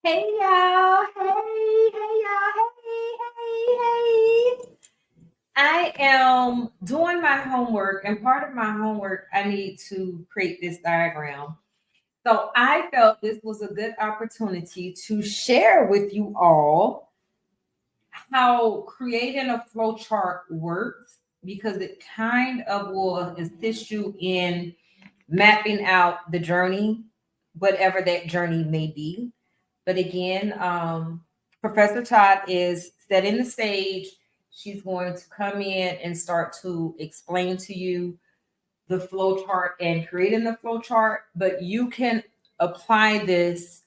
Hey y'all, hey y'all, hey. I am doing my homework, and part of my homework, I need to create this diagram. So I felt this was a good opportunity to share with you all how creating a flow chart works because it kind of will assist you in mapping out the journey, whatever that journey may be. But again, Professor Todd is setting the stage. She's going to come in and start to explain to you the flow chart and creating the flow chart. But you can apply this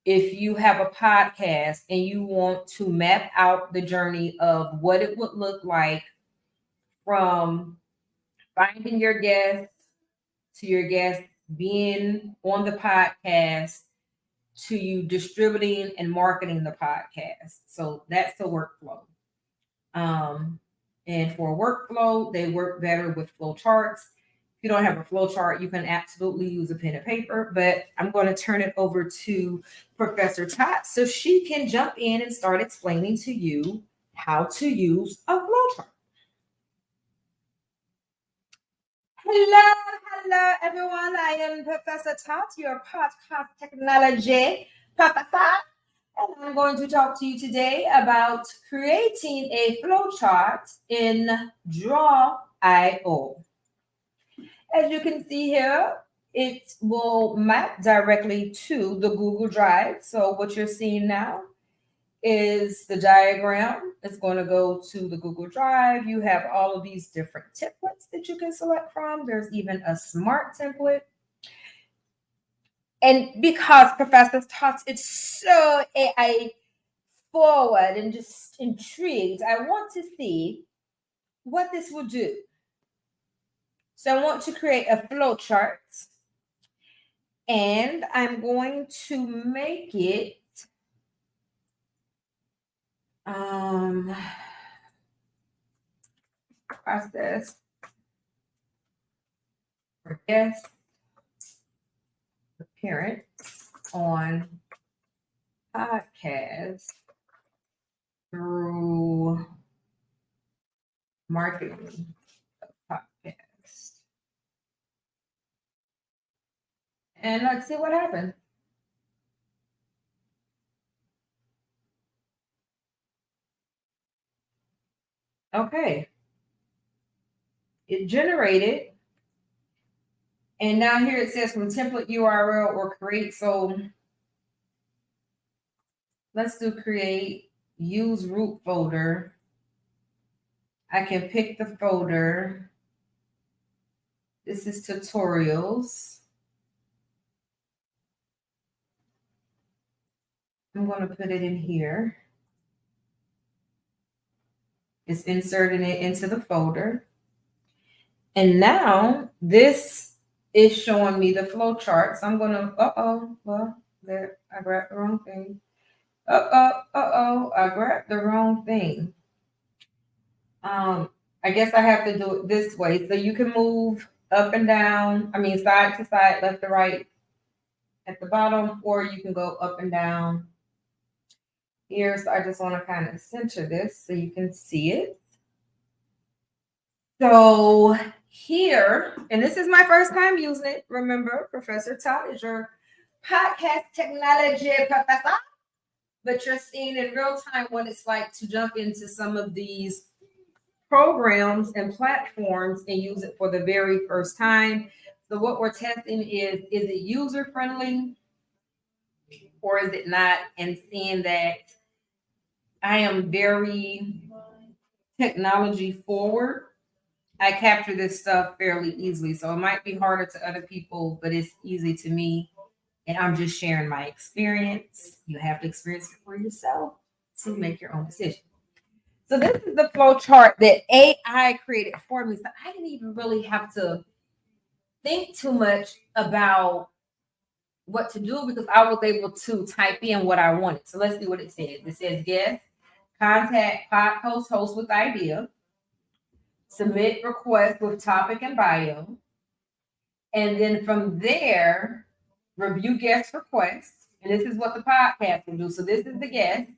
if you have a podcast and you want to map out the journey of what it would look like from finding your guests to your guests being on the podcast to you distributing and marketing the podcast. So that's the workflow. Um, and for workflow, they work better with flow charts. If you don't have a flow chart, you can absolutely use a pen and paper, but I'm going to turn it over to Professor Tot so she can jump in and start explaining to you how to use a flow chart. Hello, everyone. I am Professor Tot, your podcast technology professor. And I'm going to talk to you today about creating a flowchart in Draw.io. As you can see here, it will map directly to the Google Drive. So what you're seeing now is the diagram. It's going to go to the Google Drive. You have all of these different templates that you can select from. There's even a smart template. And because Professor Tots, it's so AI forward and just intrigued, I want to see what this will do. So I want to create a flow chart and I'm going to make it process for guest appearance on podcast through marketing podcast. And let's see what happens. Okay. It generated. And now here it says from template URL or create. So let's do create, use root folder. I can pick the folder. This is tutorials. I'm going to put it in here. It's inserting it into the folder. And now this is showing me the flow chart. So I'm going to, well, there, I grabbed the wrong thing. I grabbed the wrong thing. I guess I have to do it this way. So you can move up and down, side to side, left to right at the bottom, or you can go up and down here. So I just want to kind of center this so you can see it. So here, and this is my first time using it. Remember, Professor Todd is your podcast technology professor, but you're seeing in real time what it's like to jump into some of these programs and platforms and use it for the very first time. So what we're testing is it user friendly or is it not? And seeing that I am very technology forward, I capture this stuff fairly easily. So it might be harder to other people, but it's easy to me. And I'm just sharing my experience. You have to experience it for yourself to make your own decision. So this is the flow chart that AI created for me. So I didn't even really have to think too much about what to do because I was able to type in what I wanted. So let's see what it says. It says guest, contact, podcast host with idea, submit request with topic and bio. And then from there, review guest requests. And this is what the podcast will do. So this is the guest.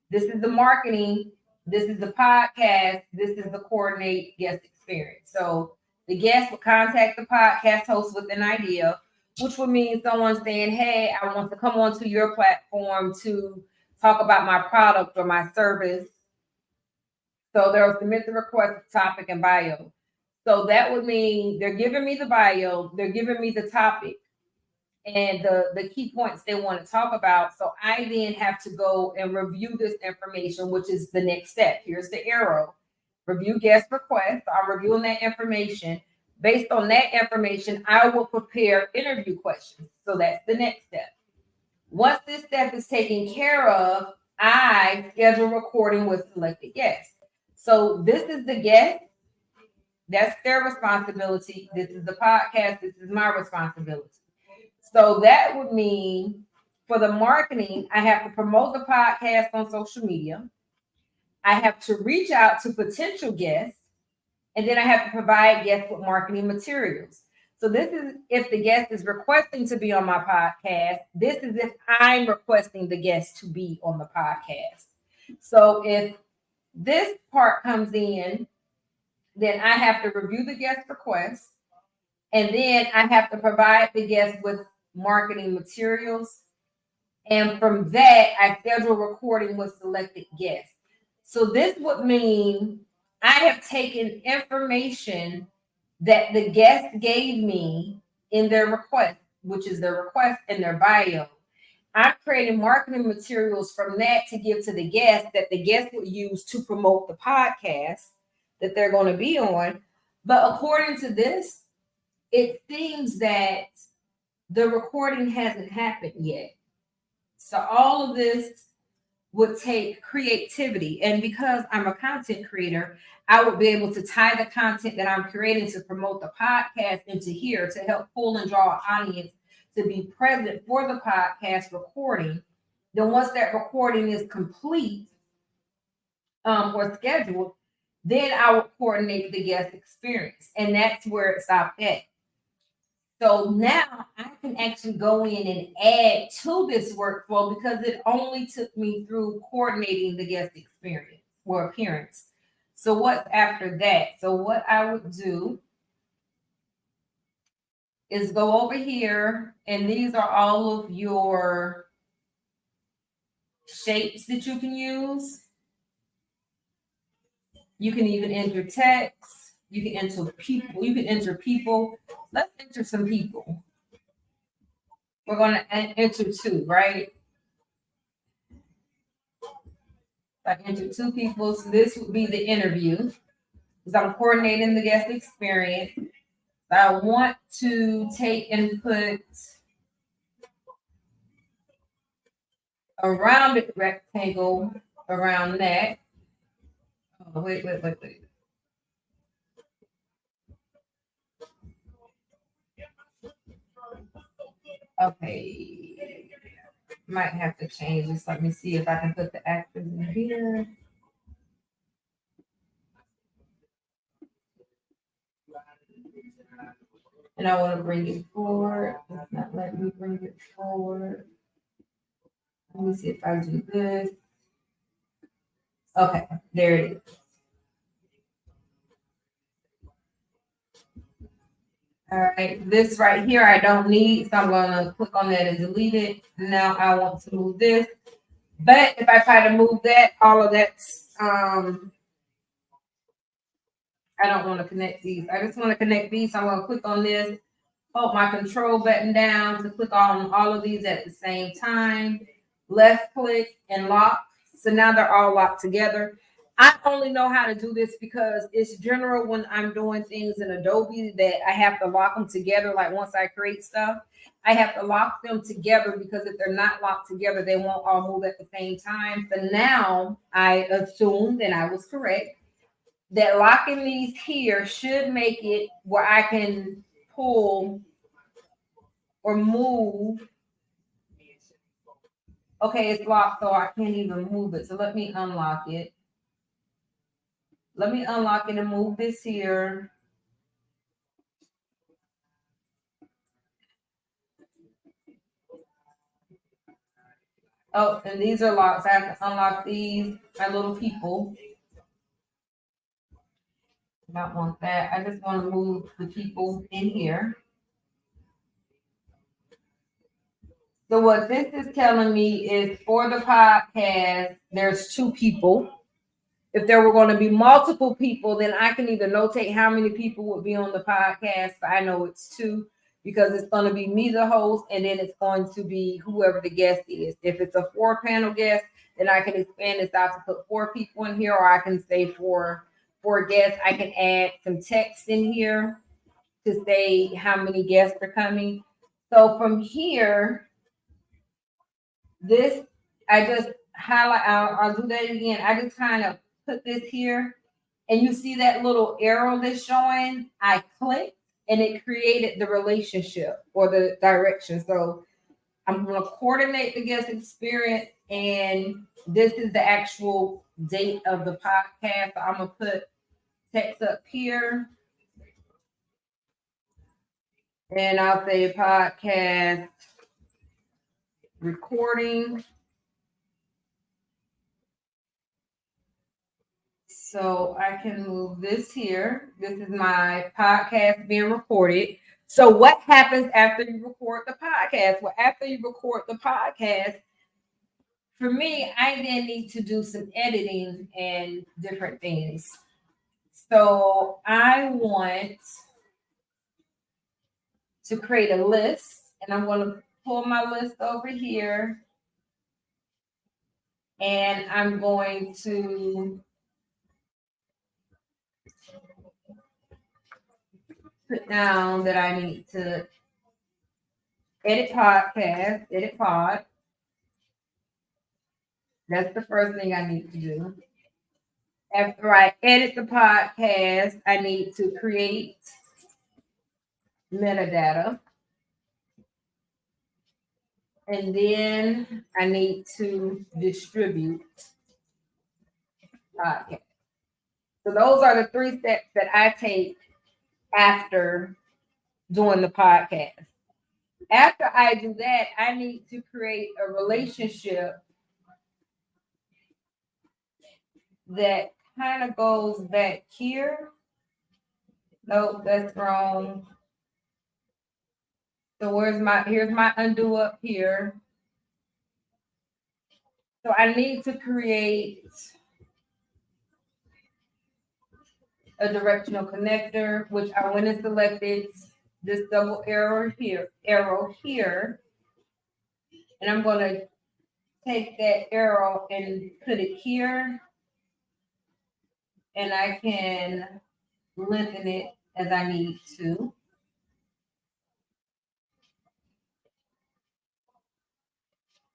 This is the marketing. This is the podcast. This is the coordinate guest experience. So the guest will contact the podcast host with an idea, which would mean someone saying, hey, I want to come onto your platform to talk about my product or my service. So they'll submit the request, topic, and bio. So that would mean they're giving me the bio, they're giving me the topic and the key points they want to talk about. So I then have to go and review this information, which is the next step. Here's the arrow. Review guest request. I'm reviewing that information. Based on that information, I will prepare interview questions. So that's the next step. Once this step is taken care of, I schedule recording with selected guests. So this is the guest. That's their responsibility. This is the podcast. This is my responsibility. So that would mean for the marketing, I have to promote the podcast on social media. I have to reach out to potential guests. And then I have to provide guests with marketing materials. So this is if the guest is requesting to be on my podcast. This is if I'm requesting the guest to be on the podcast. So if this part comes in, then I have to review the guest request. And then I have to provide the guest with marketing materials. And from that, I schedule recording with selected guests. So this would mean I have taken information that the guest gave me in their request, which is their request and their bio. I'm creating marketing materials from that to give to the guest that the guest would use to promote the podcast that they're going to be on. But according to this, it seems that the recording hasn't happened yet. So all of this would take creativity. And because I'm a content creator, I would be able to tie the content that I'm creating to promote the podcast into here to help pull and draw an audience to be present for the podcast recording. Then once that recording is complete or scheduled, then I will coordinate the guest experience. And that's where it stopped at. So now I can actually go in and add to this workflow because it only took me through coordinating the guest experience or appearance. So what's after that? So what I would do is go over here, and these are all of your shapes that you can use. You can even enter text. You can enter people. You can enter people. Let's enter some people. We're going to enter 2, right? I enter 2 people. So this would be the interview because I'm coordinating the guest experience. I want to take and put a rounded rectangle around that. Oh, wait. Okay. Might have to change this. Let me see if I can put the actors in here. And I want to bring it forward. It's not letting me bring it forward. Let me see if I do this. Okay, there it is. All right, this right here I don't need, so I'm going to click on that and delete it. Now I want to move this. But if I try to move that, all of that's, I don't want to connect these. I just want to connect these. So I'm going to click on this, hold my control button down to click on all of these at the same time. Left click and lock. So now they're all locked together. I only know how to do this because it's general when I'm doing things in Adobe that I have to lock them together. Like once I create stuff, I have to lock them together because if they're not locked together, they won't all move at the same time. So now I assumed, and I was correct, that locking these here should make it where I can pull or move. Okay, it's locked, so I can't even move it. So let me unlock it. Let me unlock it and move this here. Oh, and these are locks. I have to unlock these, my little people. Don't want that. I just want to move the people in here. So what this is telling me is for the podcast, there's 2 people. If there were going to be multiple people, then I can either notate how many people would be on the podcast, but I know it's 2 because it's going to be me, the host, and then it's going to be whoever the guest is. If it's a 4-panel guest, then I can expand this out to put 4 people in here, or I can say for guests, I can add some text in here to say how many guests are coming. So from here, this, I just highlight, I'll do that again. I just kind of put this here, and you see that little arrow that's showing, I clicked and it created the relationship or the direction. So I'm going to coordinate the guest experience, and this is the actual date of the podcast. So I'm going to put text up here, and I'll say podcast recording. So I can move this here. This is my podcast being recorded. So what happens after you record the podcast? Well, after you record the podcast, for me, I then need to do some editing and different things. So I want to create a list, and I'm going to pull my list over here, and I'm going to put down that I need to edit podcast, edit pod. That's the first thing I need to do. After I edit the podcast, I need to create metadata. And then I need to distribute podcast. So those are the 3 steps that I take after doing the podcast. After I do that, I need to create a relationship that kind of goes back here. Nope, that's wrong. So here's my undo up here. So I need to create a directional connector, which I went and selected this double arrow here, and I'm going to take that arrow and put it here, and I can lengthen it as I need to.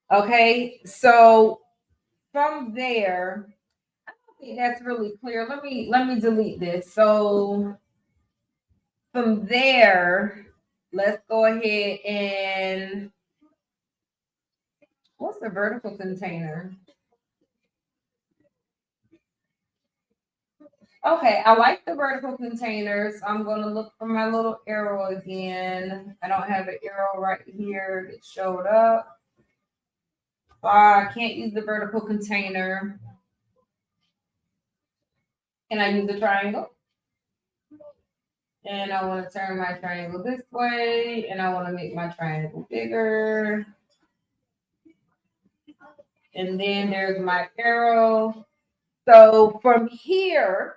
Okay, so from there, I don't think that's really clear. Let me delete this. So from there, let's go ahead and what's the vertical container? Okay, I like the vertical containers. I'm going to look for my little arrow again. I don't have an arrow right here that showed up. I can't use the vertical container. Can I use the triangle? And I want to turn my triangle this way, and I want to make my triangle bigger. And then there's my arrow. So from here,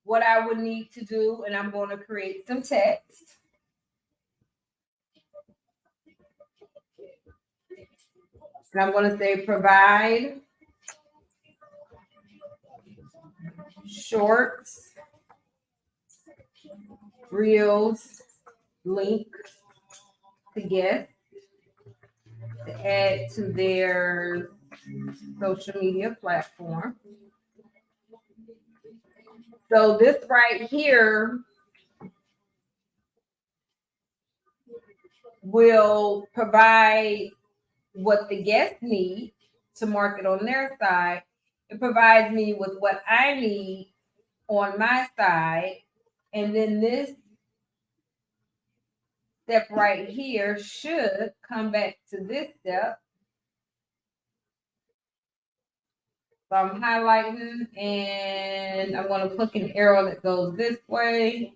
what I would need to do, and I'm going to create some text. And I'm going to say provide shorts, reels, link to guests to add to their social media platform. So this right here will provide what the guests need to market on their side. It provides me with what I need on my side. And then this step right here should come back to this step. So I'm highlighting and I'm going to click an arrow that goes this way.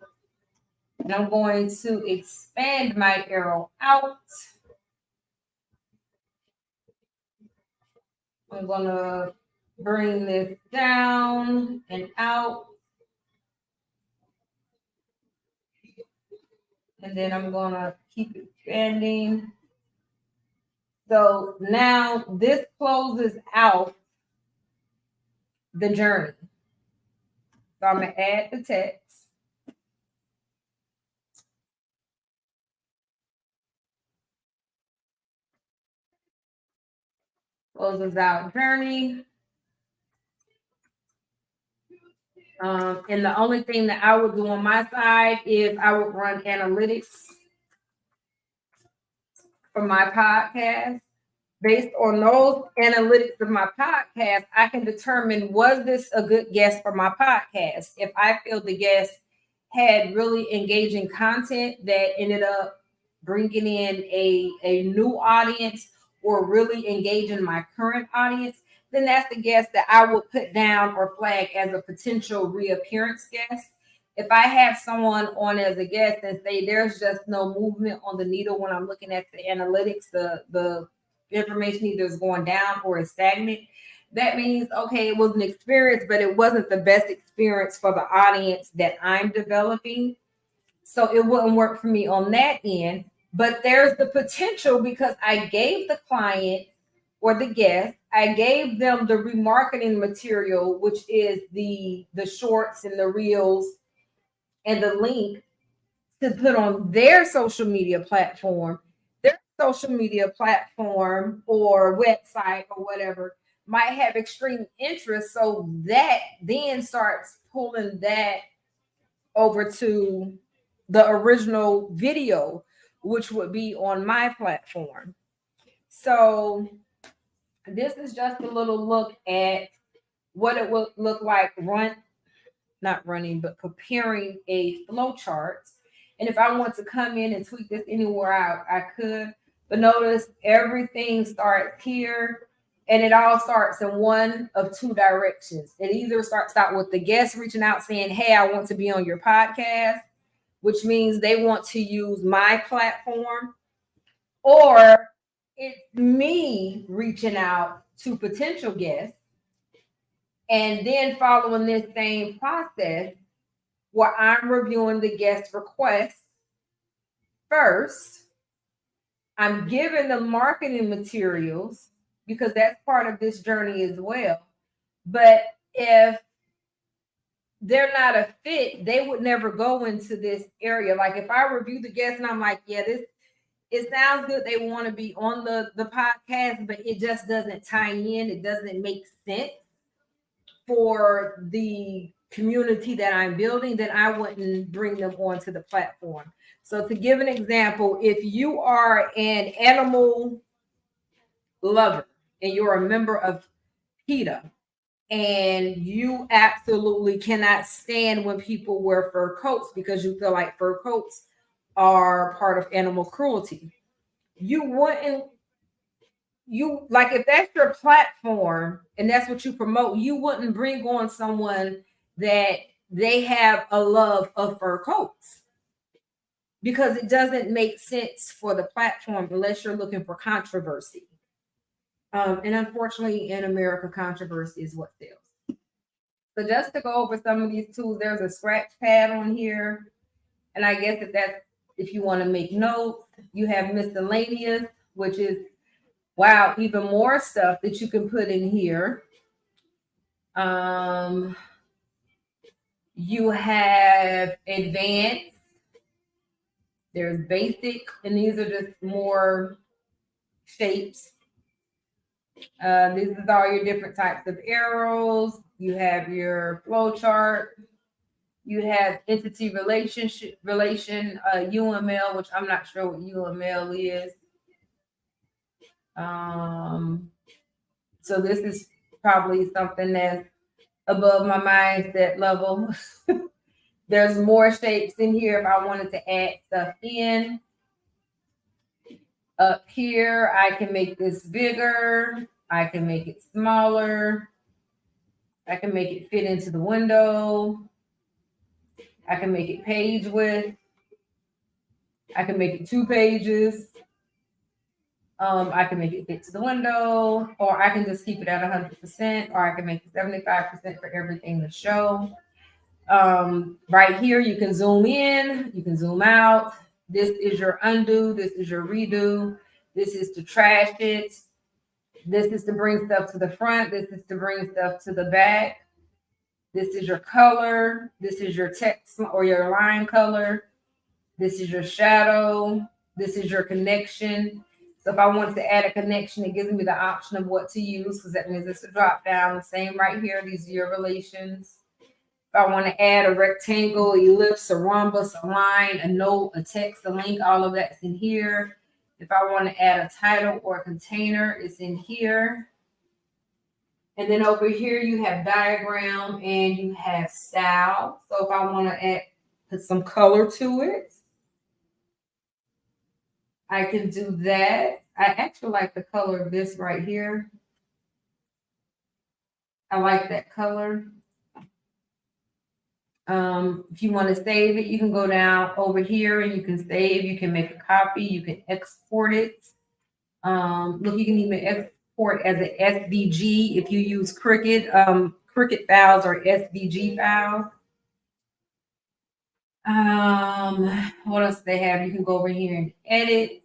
And I'm going to expand my arrow out. I'm going to bring this down and out. And then I'm going to keep expanding. So now this closes out the journey. So I'm going to add the text. Closes out journey. And the only thing that I would do on my side is I would run analytics for my podcast. Based on those analytics of my podcast, I can determine, was this a good guest for my podcast? If I feel the guest had really engaging content that ended up bringing in a new audience or really engaging my current audience, then that's the guest that I would put down or flag as a potential reappearance guest. If I have someone on as a guest and say there's just no movement on the needle when I'm looking at the analytics, the information either is going down or is stagnant, that means, okay, it was an experience, but it wasn't the best experience for the audience that I'm developing. So it wouldn't work for me on that end. But there's the potential because I gave the client or the guest, I gave them the remarketing material, which is the shorts and the reels and the link to put on their social media platform. Their social media platform or website or whatever might have extreme interest. So that then starts pulling that over to the original video, which would be on my platform. So this is just a little look at what it would look like not running, but preparing a flow chart. And if I want to come in and tweak this anywhere out, I could. But notice everything starts here and it all starts in one of two directions. It either starts out with the guest reaching out saying, hey, I want to be on your podcast, which means they want to use my platform, or it's me reaching out to potential guests and then following this same process where I'm reviewing the guest request first. I'm giving the marketing materials because that's part of this journey as well. But if they're not a fit, they would never go into this area. Like if I review the guest and I'm like, yeah, it sounds good. They want to be on the podcast, but it just doesn't tie in. It doesn't make sense for the community that I'm building, then I wouldn't bring them onto the platform. So to give an example, if you are an animal lover and you're a member of PETA and you absolutely cannot stand when people wear fur coats because you feel like fur coats are part of animal cruelty, you like, if that's your platform and that's what you promote, you wouldn't bring on someone that they have a love of fur coats because it doesn't make sense for the platform unless you're looking for controversy. And unfortunately, in America, controversy is what sells. So just to go over some of these tools, there's a scratch pad on here. And I guess if you want to make notes, you have miscellaneous, which is, wow, even more stuff that you can put in here. You have advanced, there's basic, and these are just more shapes. This is all your different types of arrows. You have your flow chart. You have entity relation, UML, which I'm not sure what UML is. So this is probably something that's above my mindset level. There's more shapes in here if I wanted to add stuff in. Up here, I can make this bigger. I can make it smaller. I can make it fit into the window. I can make it page width. I can make it 2 pages. I can make it fit to the window, or I can just keep it at 100%, or I can make it 75% for everything to show. Right here, you can zoom in, you can zoom out. This is your undo, this is your redo, this is to trash it, this is to bring stuff to the front, this is to bring stuff to the back. This is your color, this is your text or your line color, this is your shadow, this is your connection. So if I wanted to add a connection, it gives me the option of what to use, because that means it's a drop down. Same right here, these are your relations. If I want to add a rectangle, ellipse, a rhombus, a line, a note, a text, a link, all of that's in here. If I want to add a title or a container, it's in here. And then over here, you have diagram and you have style. So if I want to put some color to it, I can do that. I actually like the color of this right here. I like that color. If you want to save it, you can go down over here and you can save. You can make a copy. You can export it. Look, you can even export as an SVG if you use Cricut. Cricut files are SVG files. What else do they have? You can go over here and edit.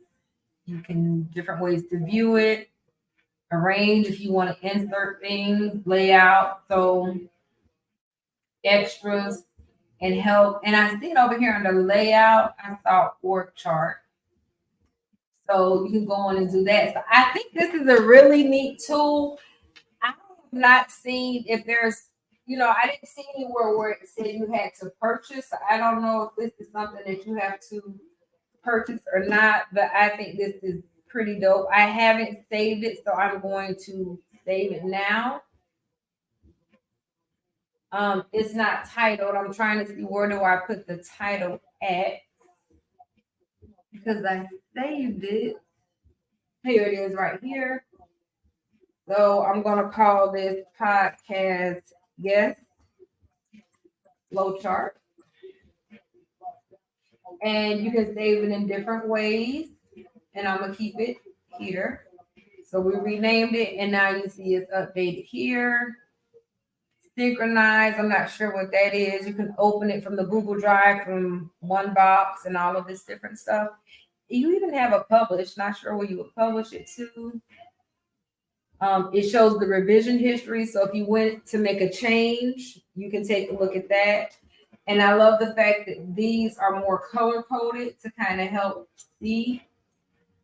You can different ways to view it. Arrange if you want to insert things, layout, so extras and help. And I see it over here under layout. I saw org chart. So you can go on and do that. So I think this is a really neat tool. I have not seen if there's, I didn't see anywhere where it said you had to purchase. I don't know if this is something that you have to purchase or not, but I think this is pretty dope. I haven't saved it, so I'm going to save it now. It's not titled. I'm trying to see where do I put the title at, because I saved it. Here it is right here. So I'm going to call this podcast guest flowchart. And you can save it in different ways. And I'm going to keep it here. So we renamed it, and now you see it's updated here. Synchronize, I'm not sure what that is. You can open it from the Google Drive from one box and all of this different stuff. You even have a publish, not sure where you would publish it to. It shows the revision history. So if you went to make a change, you can take a look at that. And I love the fact that these are more color coded to kind of help see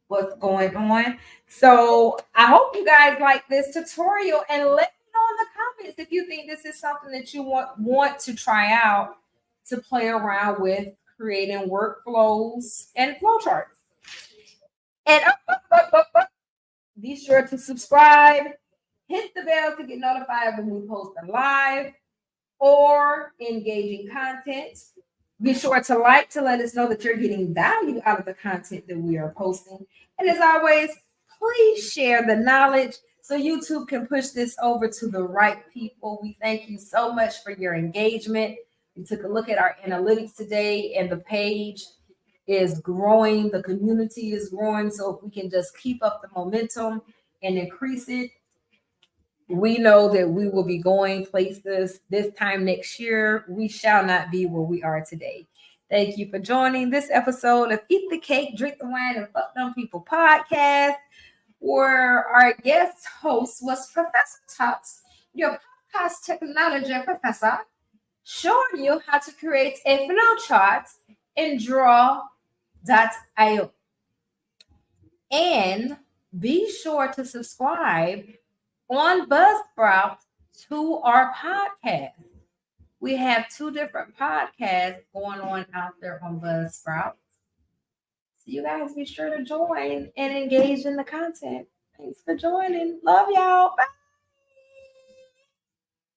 what's going on. So I hope you guys like this tutorial, and let me know in the comments if you think this is something that you want to try out to play around with creating workflows and flowcharts. And be sure to subscribe, hit the bell to get notified when we post a live or engaging content. Be sure to like to let us know that you're getting value out of the content that we are posting. And as always, please share the knowledge so YouTube can push this over to the right people. We thank you so much for your engagement. We took a look at our analytics today, and the page is growing. The community is growing. So if we can just keep up the momentum and increase it, we know that we will be going places this time next year. We shall not be where we are today. Thank you for joining this episode of Eat the Cake, Drink the Wine, and Fuck Them People podcast, where our guest host was Professor TOT, your podcast technology professor, showing you how to create a flowchart in draw.io. And be sure to subscribe on Buzzsprout to our podcast. We have 2 different podcasts going on out there on Buzzsprout. So you guys be sure to join and engage in the content. Thanks for joining. Love y'all. Bye.